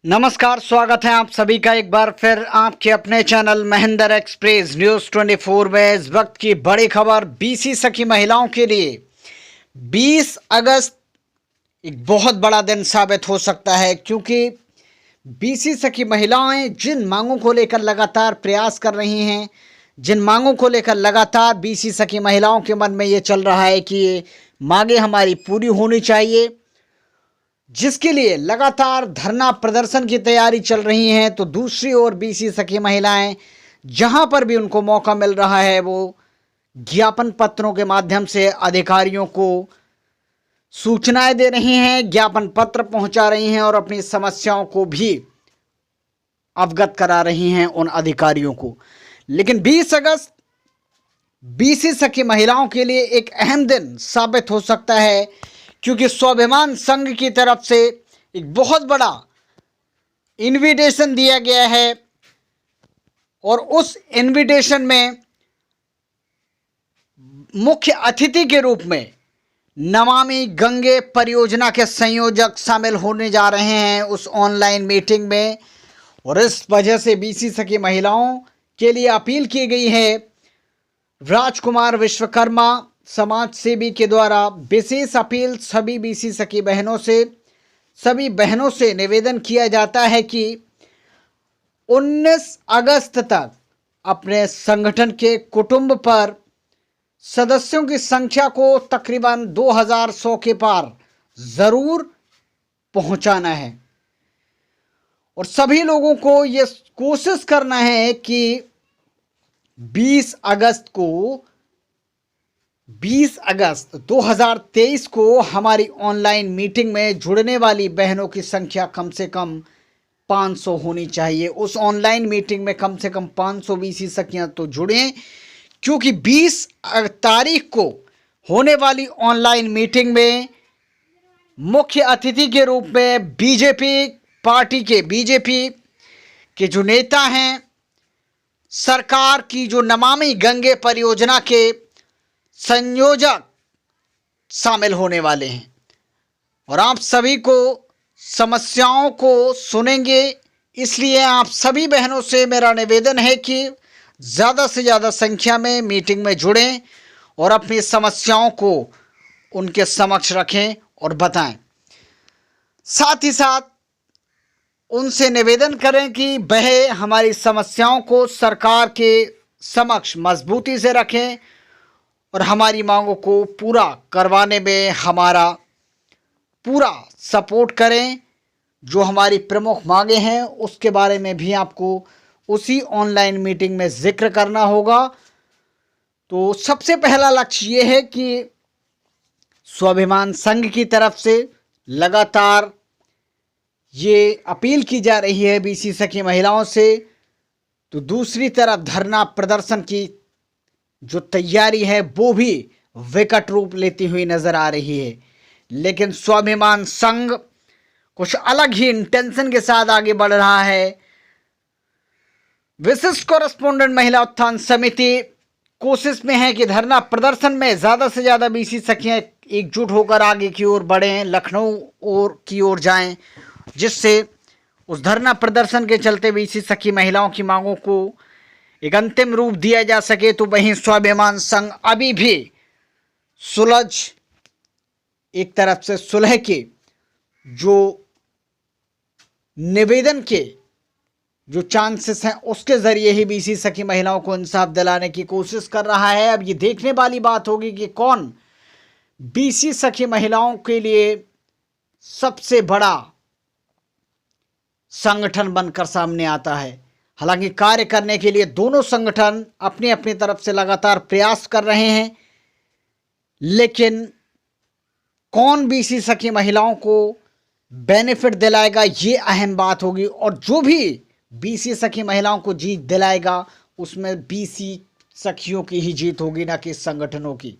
नमस्कार, स्वागत है आप सभी का एक बार फिर आपके अपने चैनल महेंद्र एक्सप्रेस न्यूज़ 24 में। इस वक्त की बड़ी खबर बीसी सखी महिलाओं के लिए 20 अगस्त एक बहुत बड़ा दिन साबित हो सकता है, क्योंकि बीसी सखी महिलाएं जिन मांगों को लेकर लगातार प्रयास कर रही हैं, जिन मांगों को लेकर लगातार बीसी सखी महिलाओं के मन में ये चल रहा है कि ये मांगे हमारी पूरी होनी चाहिए, जिसके लिए लगातार धरना प्रदर्शन की तैयारी चल रही है। तो दूसरी ओर बीसी सखी महिलाएं जहां पर भी उनको मौका मिल रहा है वो ज्ञापन पत्रों के माध्यम से अधिकारियों को सूचनाएं दे रही हैं, ज्ञापन पत्र पहुंचा रही हैं और अपनी समस्याओं को भी अवगत करा रही हैं उन अधिकारियों को। लेकिन 20 अगस्त बीसी सखी महिलाओं के लिए एक अहम दिन साबित हो सकता है, क्योंकि स्वाभिमान संघ की तरफ से एक बहुत बड़ा इनविटेशन दिया गया है और उस इनविटेशन में मुख्य अतिथि के रूप में नमामि गंगे परियोजना के संयोजक शामिल होने जा रहे हैं उस ऑनलाइन मीटिंग में। और इस वजह से बीसी सखी महिलाओं के लिए अपील की गई है। राजकुमार विश्वकर्मा समाज सेवी के द्वारा विशेष अपील सभी बीसी सखी सभी बहनों से निवेदन किया जाता है कि 19 अगस्त तक अपने संगठन के कुटुंब पर सदस्यों की संख्या को तकरीबन 2100 के पार जरूर पहुंचाना है और सभी लोगों को यह कोशिश करना है कि 20 अगस्त 2023 को हमारी ऑनलाइन मीटिंग में जुड़ने वाली बहनों की संख्या कम से कम 500 होनी चाहिए। उस ऑनलाइन मीटिंग में कम से कम 500 बीसी सखियां तो जुड़ें, क्योंकि 20 तारीख को होने वाली ऑनलाइन मीटिंग में मुख्य अतिथि के रूप में बीजेपी के जो नेता हैं, सरकार की जो नमामि गंगे परियोजना के संयोजक शामिल होने वाले हैं और आप सभी को समस्याओं को सुनेंगे। इसलिए आप सभी बहनों से मेरा निवेदन है कि ज़्यादा से ज़्यादा संख्या में मीटिंग में जुड़ें और अपनी समस्याओं को उनके समक्ष रखें और बताएं। साथ ही साथ उनसे निवेदन करें कि वह हमारी समस्याओं को सरकार के समक्ष मजबूती से रखें और हमारी मांगों को पूरा करवाने में हमारा पूरा सपोर्ट करें। जो हमारी प्रमुख मांगे हैं उसके बारे में भी आपको उसी ऑनलाइन मीटिंग में जिक्र करना होगा। तो सबसे पहला लक्ष्य ये है कि स्वाभिमान संघ की तरफ से लगातार ये अपील की जा रही है बीसी सखी महिलाओं से, तो दूसरी तरफ धरना प्रदर्शन की जो तैयारी है वो भी विकट रूप लेती हुई नजर आ रही है। लेकिन स्वाभिमान संघ कुछ अलग ही इंटेंशन के साथ आगे बढ़ रहा है। विशिष्ट कॉरेस्पोंडेंट महिला उत्थान समिति कोशिश में है कि धरना प्रदर्शन में ज्यादा से ज्यादा बीसी सखियां एकजुट होकर आगे की ओर बढ़ें, लखनऊ की ओर जाएं, जिससे उस धरना प्रदर्शन के चलते बीसी सखी महिलाओं की मांगों को एक अंतिम रूप दिया जा सके। तो वहीं स्वाभिमान संघ अभी भी एक तरफ से सुलह के जो निवेदन के जो चांसेस हैं उसके जरिए ही बीसी सखी महिलाओं को इंसाफ दिलाने की कोशिश कर रहा है। अब ये देखने वाली बात होगी कि कौन बीसी सखी महिलाओं के लिए सबसे बड़ा संगठन बनकर सामने आता है। हालांकि कार्य करने के लिए दोनों संगठन अपनी अपनी तरफ से लगातार प्रयास कर रहे हैं, लेकिन कौन बीसी सखी महिलाओं को बेनिफिट दिलाएगा ये अहम बात होगी। और जो भी बीसी सखी महिलाओं को जीत दिलाएगा उसमें बीसी सखियों की ही जीत होगी, ना कि संगठनों की।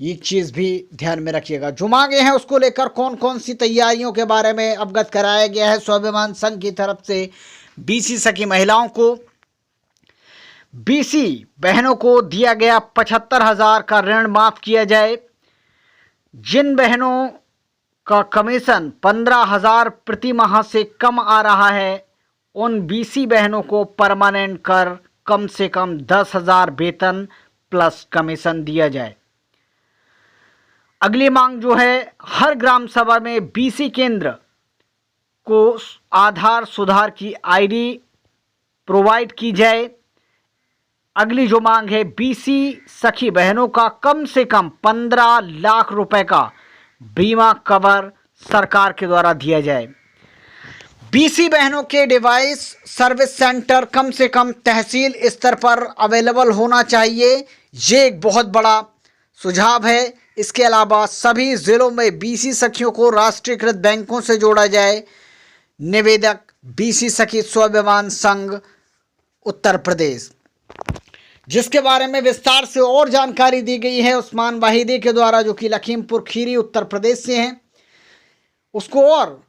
ये चीज़ भी ध्यान में रखिएगा। जो मांगे हैं उसको लेकर कौन कौन सी तैयारियों के बारे में अवगत कराया गया है स्वाभिमान संघ की तरफ से बीसी सखी महिलाओं को। बीसी बहनों को दिया गया 75,000 का ऋण माफ किया जाए। जिन बहनों का कमीशन 15,000 प्रति माह से कम आ रहा है, उन बीसी बहनों को परमानेंट कर कम से कम 10,000 वेतन प्लस कमीशन दिया जाए। अगली मांग जो है, हर ग्राम सभा में बीसी केंद्र को आधार सुधार की आईडी प्रोवाइड की जाए। अगली जो मांग है, बीसी सखी बहनों का कम से कम 15 लाख रुपए का बीमा कवर सरकार के द्वारा दिया जाए। बीसी बहनों के डिवाइस सर्विस सेंटर कम से कम तहसील स्तर पर अवेलेबल होना चाहिए, ये एक बहुत बड़ा सुझाव है। इसके अलावा सभी जिलों में बीसी सखियों को राष्ट्रीयकृत बैंकों से जोड़ा जाए। निवेदक बीसी सखी स्वाभिमान संघ उत्तर प्रदेश। जिसके बारे में विस्तार से और जानकारी दी गई है उस्मान वाहिदी के द्वारा, जो कि लखीमपुर खीरी उत्तर प्रदेश से हैं। उसको और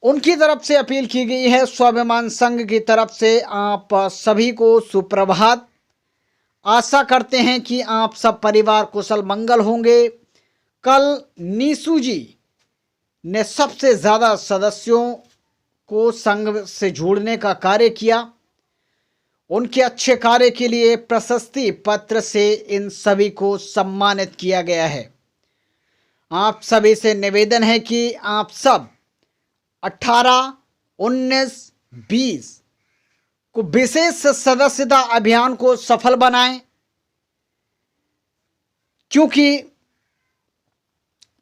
उनकी तरफ से अपील की गई है, स्वाभिमान संघ की तरफ से। आप सभी को सुप्रभात। आशा करते हैं कि आप सब परिवार कुशल मंगल होंगे। कल नीसू जी ने सबसे ज़्यादा सदस्यों को संघ से जोड़ने का कार्य किया। उनके अच्छे कार्य के लिए प्रशस्ति पत्र से इन सभी को सम्मानित किया गया है। आप सभी से निवेदन है कि आप सब 18, 19, 20 को विशेष सदस्यता अभियान को सफल बनाएं, क्योंकि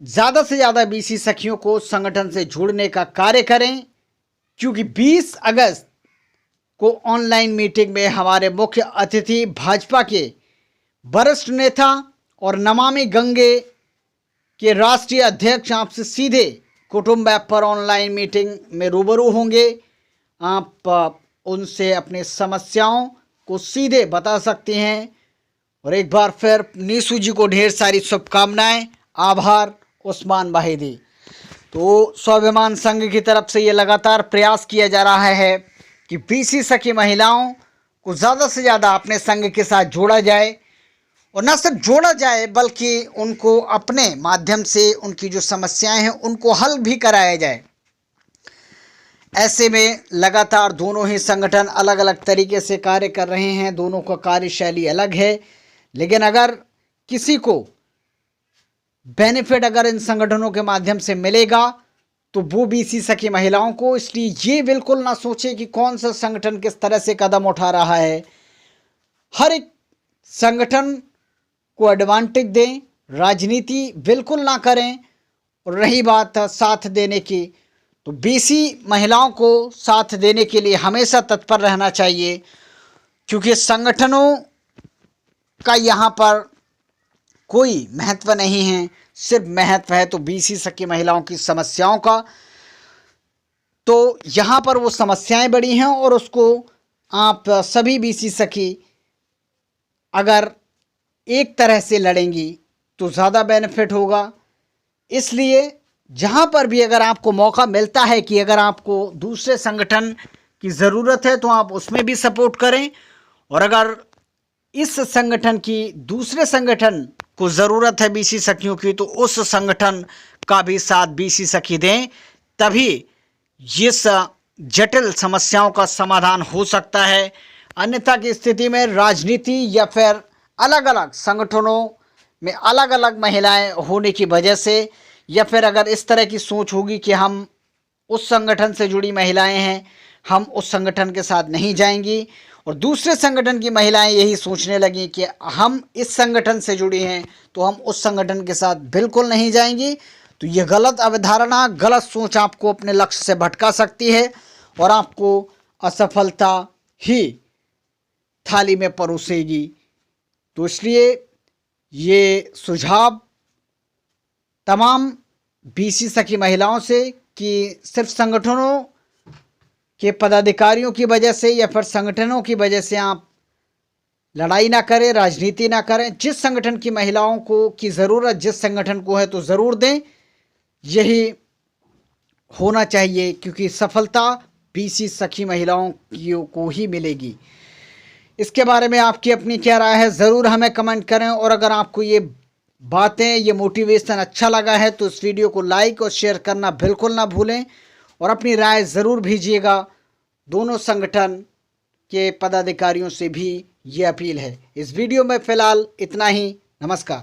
ज़्यादा से ज़्यादा बीसी सखियों को संगठन से जोड़ने का कार्य करें। क्योंकि 20 अगस्त को ऑनलाइन मीटिंग में हमारे मुख्य अतिथि भाजपा के वरिष्ठ नेता और नमामि गंगे के राष्ट्रीय अध्यक्ष आपसे सीधे कुटुंब ऐप पर ऑनलाइन मीटिंग में रूबरू होंगे। आप उनसे अपनी समस्याओं को सीधे बता सकते हैं। और एक बार फिर नीसू जी को ढेर सारी शुभकामनाएं। आभार उस्मान वाहिदी। तो स्वाभिमान संघ की तरफ से ये लगातार प्रयास किया जा रहा है कि बीसी सखी महिलाओं को ज़्यादा से ज़्यादा अपने संघ के साथ जोड़ा जाए, और न सिर्फ जोड़ा जाए बल्कि उनको अपने माध्यम से उनकी जो समस्याएं हैं उनको हल भी कराया जाए। ऐसे में लगातार दोनों ही संगठन अलग अलग तरीके से कार्य कर रहे हैं, दोनों का कार्यशैली अलग है, लेकिन अगर किसी को बेनिफिट अगर इन संगठनों के माध्यम से मिलेगा तो वो बीसी सखी महिलाओं को। इसलिए ये बिल्कुल ना सोचे कि कौन सा संगठन किस तरह से कदम उठा रहा है। हर एक संगठन को एडवांटेज दें, राजनीति बिल्कुल ना करें। और रही बात साथ देने की, तो बीसी महिलाओं को साथ देने के लिए हमेशा तत्पर रहना चाहिए, क्योंकि संगठनों का यहाँ पर कोई महत्व नहीं है, सिर्फ महत्व है तो बीसी सखी महिलाओं की समस्याओं का। तो यहाँ पर वो समस्याएं बड़ी हैं और उसको आप सभी बीसी सखी अगर एक तरह से लड़ेंगी तो ज़्यादा बेनिफिट होगा। इसलिए जहाँ पर भी अगर आपको मौका मिलता है कि अगर आपको दूसरे संगठन की ज़रूरत है तो आप उसमें भी सपोर्ट करें, और अगर इस संगठन की दूसरे संगठन को ज़रूरत है बीसी सखियों की तो उस संगठन का भी साथ बीसी सखी दें, तभी इस जटिल समस्याओं का समाधान हो सकता है। अन्यथा की स्थिति में राजनीति या फिर अलग अलग संगठनों में अलग अलग महिलाएं होने की वजह से, या फिर अगर इस तरह की सोच होगी कि हम उस संगठन से जुड़ी महिलाएं हैं, हम उस संगठन के साथ नहीं जाएंगी, और दूसरे संगठन की महिलाएं यही सोचने लगी कि हम इस संगठन से जुड़ी हैं तो हम उस संगठन के साथ बिल्कुल नहीं जाएंगी, तो ये गलत अवधारणा, गलत सोच आपको अपने लक्ष्य से भटका सकती है और आपको असफलता ही थाली में परोसेगी। तो इसलिए ये सुझाव तमाम बीसी सखी महिलाओं से कि सिर्फ संगठनों के पदाधिकारियों की वजह से या फिर संगठनों की वजह से आप लड़ाई ना करें, राजनीति ना करें। जिस संगठन की महिलाओं को की ज़रूरत जिस संगठन को है तो ज़रूर दें, यही होना चाहिए, क्योंकि सफलता बीसी सखी महिलाओं को ही मिलेगी। इसके बारे में आपकी अपनी क्या राय है ज़रूर हमें कमेंट करें, और अगर आपको ये बातें, ये मोटिवेशन अच्छा लगा है तो इस वीडियो को लाइक और शेयर करना बिल्कुल ना भूलें और अपनी राय ज़रूर भेजिएगा। दोनों संगठन के पदाधिकारियों से भी ये अपील है। इस वीडियो में फ़िलहाल इतना ही। नमस्कार।